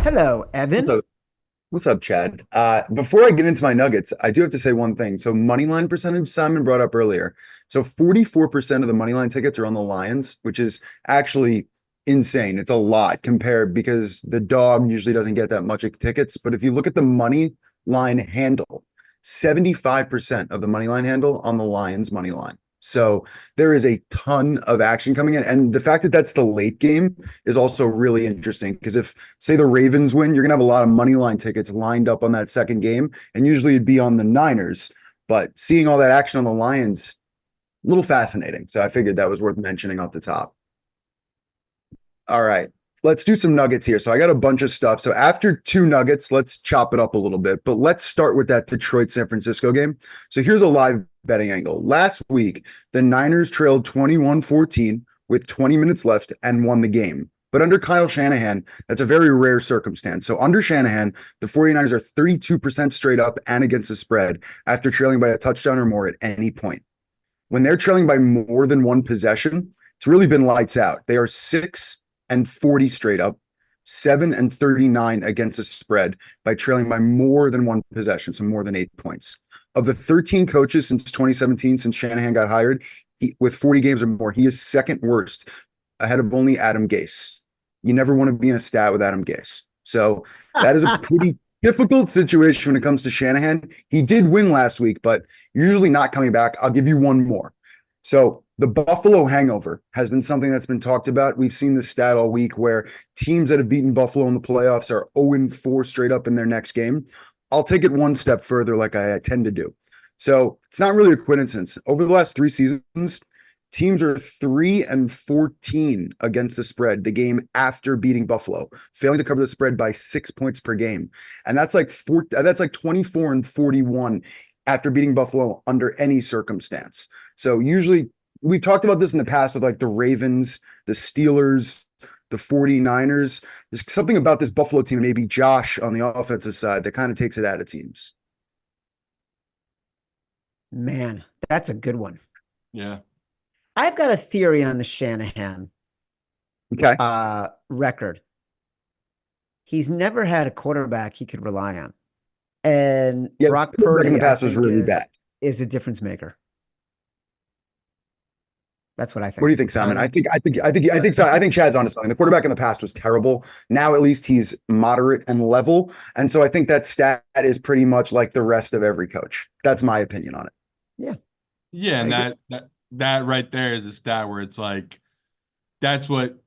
Hello, What's Evan. up, what's up, Chad? Before I get into my nuggets, I do have to say one thing. So money line percentage Simon brought up earlier. So 44% of the money line tickets are on the Lions, which is actually insane. It's a lot compared because the dog usually doesn't get that much of tickets. But if you look at the money line handle, 75% of the money line handle on the Lions money line. So there is a ton of action coming in. And the fact that that's the late game is also really interesting because if say the Ravens win, you're gonna have a lot of money line tickets lined up on that second game, and usually it'd be on the Niners. But seeing all that action on the Lions, a little fascinating. So I figured that was worth mentioning off the top. All right. Let's do some nuggets here. So I got a bunch of stuff. So after two nuggets, let's chop it up a little bit. But let's start with that Detroit San Francisco game. So here's a live betting angle. Last week, the Niners trailed 21-14 with 20 minutes left and won the game. But under Kyle Shanahan, that's a very rare circumstance. So under Shanahan, the 49ers are 32% straight up and against the spread after trailing by a touchdown or more at any point. When they're trailing by more than one possession, it's really been lights out. They are 6-40 straight up, 7-39 against the spread by trailing by more than one possession, so more than 8 points. Of the 13 coaches since 2017, since Shanahan got hired, with 40 games or more, he is second worst, ahead of only Adam Gase. You never want to be in a stat with Adam Gase. So that is a pretty difficult situation when it comes to Shanahan. He did win last week, but usually not coming back. I'll give you one more. So the Buffalo hangover has been something that's been talked about. We've seen this stat all week where teams that have beaten Buffalo in the playoffs are 0-4 straight up in their next game. I'll take it one step further, like I tend to do. So it's not really a coincidence. Over the last three seasons, teams are 3-14 against the spread, the game after beating Buffalo, failing to cover the spread by 6 points per game. And that's like 24-41 after beating Buffalo under any circumstance. So usually we've talked about this in the past with like the Ravens, the Steelers, the 49ers. There's something about this Buffalo team, maybe Josh on the offensive side, that kind of takes it out of teams. Man, that's a good one. Yeah. I've got a theory on the Shanahan Okay. record. He's never had a quarterback he could rely on. And Yeah, Brock in the Purdy, I past was think, really bad. is a difference maker. That's what I What do think. you think, Simon? I think Chad's onto something. The quarterback in the past was terrible. Now at least he's moderate and level, and so I think that stat is pretty much like the rest of every coach. That's my opinion on it. Yeah, Yeah, I and agree. that right there is a stat where it's like that's what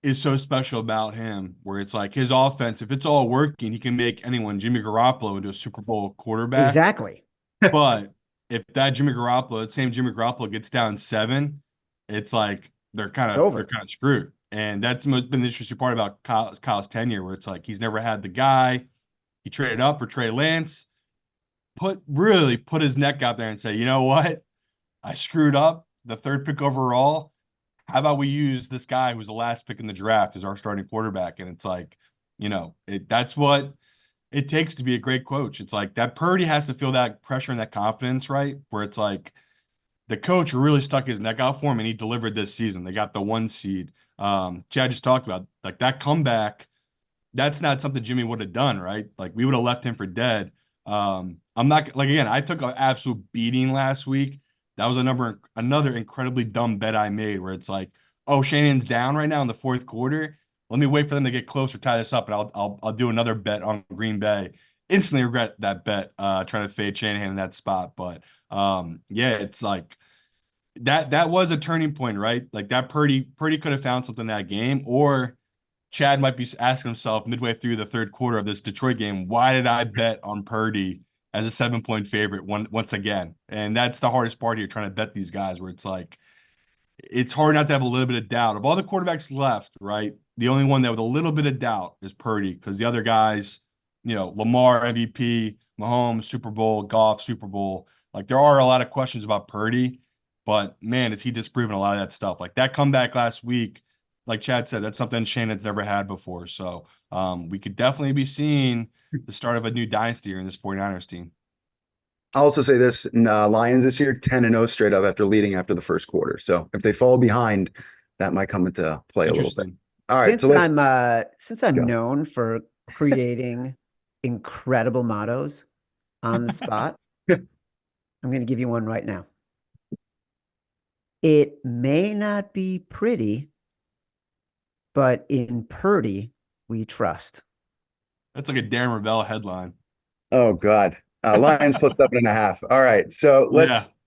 is so special about him, where it's like his offense, if it's all working, he can make anyone, Jimmy Garoppolo, into a Super Bowl quarterback. Exactly. But if that Jimmy Garoppolo, that same Jimmy Garoppolo gets down seven, it's like It's they're over. kind of screwed. And that's been the interesting part about Kyle's tenure, where it's like he's never had the guy. He traded up for Trey Lance, really put his neck out there and say, you know what? I screwed up the third pick overall. How about we use this guy who was the last pick in the draft as our starting quarterback? And it's like, that's what it takes to be a great coach. It's like that Purdy has to feel that pressure and that confidence, right? Where it's like the coach really stuck his neck out for him and he delivered this season. They got the one seed. Chad just talked about like that comeback. That's not something Jimmy would have done, right? Like we would have left him for dead. I'm not like again, I took an absolute beating last week. That was another incredibly dumb bet I made where it's like, oh, Shannon's down right now in the fourth quarter. Let me wait for them to get closer, tie this up, and I'll do another bet on Green Bay. Instantly regret that bet, trying to fade Shanahan in that spot. But yeah, it's like that was a turning point, right? Like that Purdy could have found something in that game, or Chad might be asking himself midway through the third quarter of this Detroit game, why did I bet on Purdy as a 7 point favorite once again? And that's the hardest part here, trying to bet these guys, where it's like it's hard not to have a little bit of doubt. Of all the quarterbacks left, right? The only one that with a little bit of doubt is Purdy, because the other guys, Lamar MVP, Mahomes Super Bowl, Goff Super Bowl, like there are a lot of questions about Purdy, but man, is he disproven a lot of that stuff. Like that comeback last week, like Chad said, that's something Shannon's never had before. So we could definitely be seeing the start of a new dynasty here in this 49ers team. I'll also say this: Lions this year 10-0 straight up after leading after the first quarter. So if they fall behind, that might come into play a little bit. Interesting. All right, so let's Since I'm go. known for creating incredible mottos on the spot. I'm going to give you one right now. It may not be pretty, but in Purdy, we trust. That's like a Dan Ravel headline. Oh God. Lions plus 7.5. All right. So Yeah. let's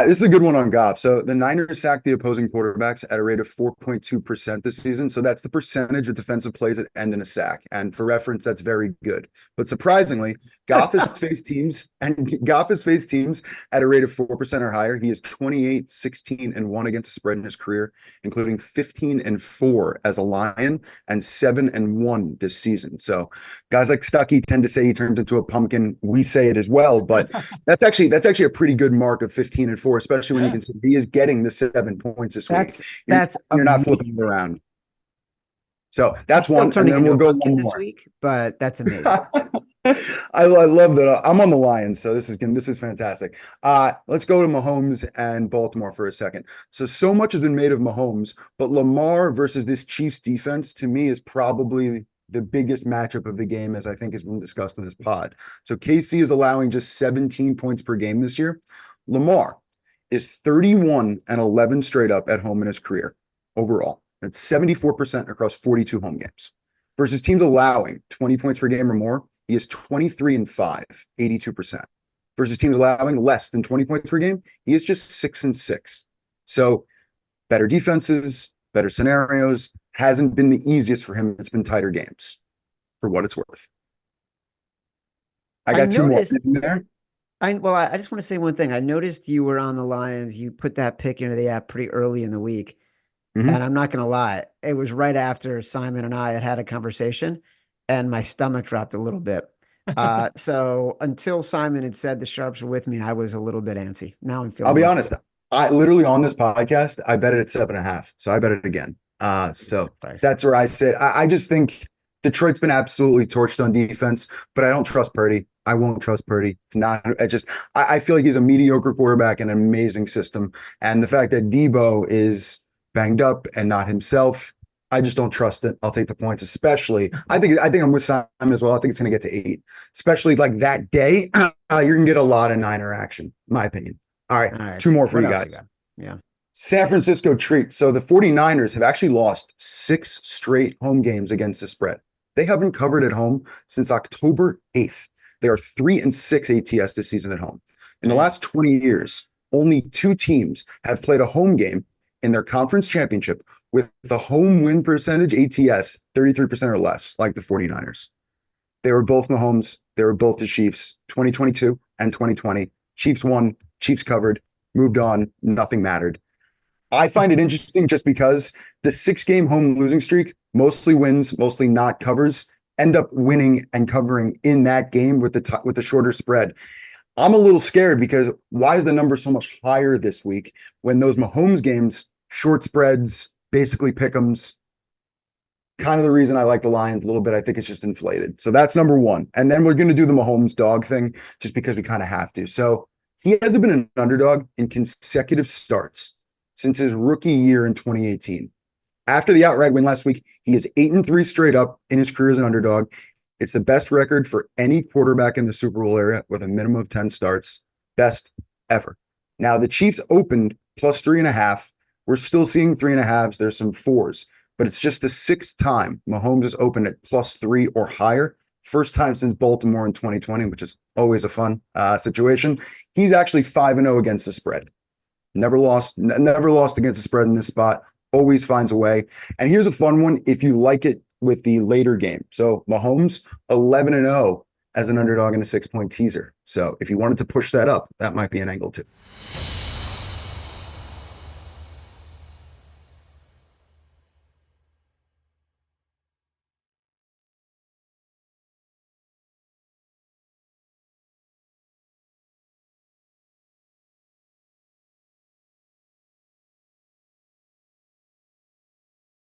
this is a good one on Goff. So the Niners sacked the opposing quarterbacks at a rate of 4.2% this season. So that's the percentage of defensive plays that end in a sack. And for reference, that's very good. But surprisingly, Goff has faced teams at a rate of 4% or higher. He is 28, 16, and 1 against the spread in his career, including 15 and 4 as a Lion and 7 and 1 this season. So guys like Stuckey tend to say he turned into a pumpkin. We say it as well, but that's actually a pretty good mark of 15 and 4, especially when you consider he is getting the 7 points this week. You're not flipping it around. So that's one, and then we'll go one this more week, but that's amazing. I love that. I'm on the Lions, so this is fantastic. Let's go to Mahomes and Baltimore for a second. So much has been made of Mahomes, but Lamar versus this Chiefs defense to me is probably the biggest matchup of the game, as I think has been discussed in this pod. So KC is allowing just 17 points per game this year. Lamar is 31 and 11 straight up at home in his career overall. That's 74% across 42 home games. Versus teams allowing 20 points per game or more, he is 23 and 5, 82%. Versus teams allowing less than 20 points per game, he is just 6 and 6. So better defenses, better scenarios, hasn't been the easiest for him. It's been tighter games, for what it's worth. I got two more in there. I just want to say one thing. I noticed you were on the Lions. You put that pick into the app pretty early in the week. And I'm not going to lie. It was right after Simon and I had a conversation and my stomach dropped a little bit. So until Simon had said the Sharps were with me, I was a little bit antsy. Now I'm feeling. I'll be honest. I literally on this podcast, I bet it at 7.5. So I bet it again. So that's where I sit. I just think Detroit's been absolutely torched on defense, but I don't trust Purdy. I won't trust Purdy. It's not, I feel like he's a mediocre quarterback in an amazing system. And the fact that Debo is banged up and not himself, I just don't trust it. I'll take the points, especially. I think I'm with Simon as well. I think it's going to get to 8, especially like that day. You're going to get a lot of Niner action, in my opinion. All right. 2 more for you guys. Yeah. San Francisco treat. So the 49ers have actually lost 6 straight home games against the spread. They haven't covered at home since October 8th. They are 3 and 6 ATS this season at home. In the last 20 years, only 2 teams have played a home game in their conference championship with the home win percentage ATS 33% or less, like the 49ers. They were both Mahomes. They were both the Chiefs, 2022 and 2020. Chiefs won, Chiefs covered, moved on, nothing mattered. I find it interesting just because the 6-game home losing streak, mostly wins, mostly not covers, end up winning and covering in that game with the shorter spread. I'm a little scared because why is the number so much higher this week when those Mahomes games, short spreads, basically pick'ems, kind of the reason I like the Lions a little bit. I think it's just inflated. So that's number 1. And then we're going to do the Mahomes dog thing just because we kind of have to. So he hasn't been an underdog in consecutive starts since his rookie year in 2018. After the outright win last week, he is 8 and 3 straight up in his career as an underdog. It's the best record for any quarterback in the Super Bowl area with a minimum of 10 starts. Best ever. Now, the Chiefs opened plus 3.5. We're still seeing 3.5s. There's some 4s, but it's just the 6th time Mahomes has opened at plus 3 or higher. First time since Baltimore in 2020, which is always a fun situation. He's actually 5-0 against the spread. Never lost against the spread in this spot. Always finds a way. And here's a fun one if you like it with the later game. So Mahomes 11-0 as an underdog in a 6-point teaser. So if you wanted to push that up, that might be an angle too.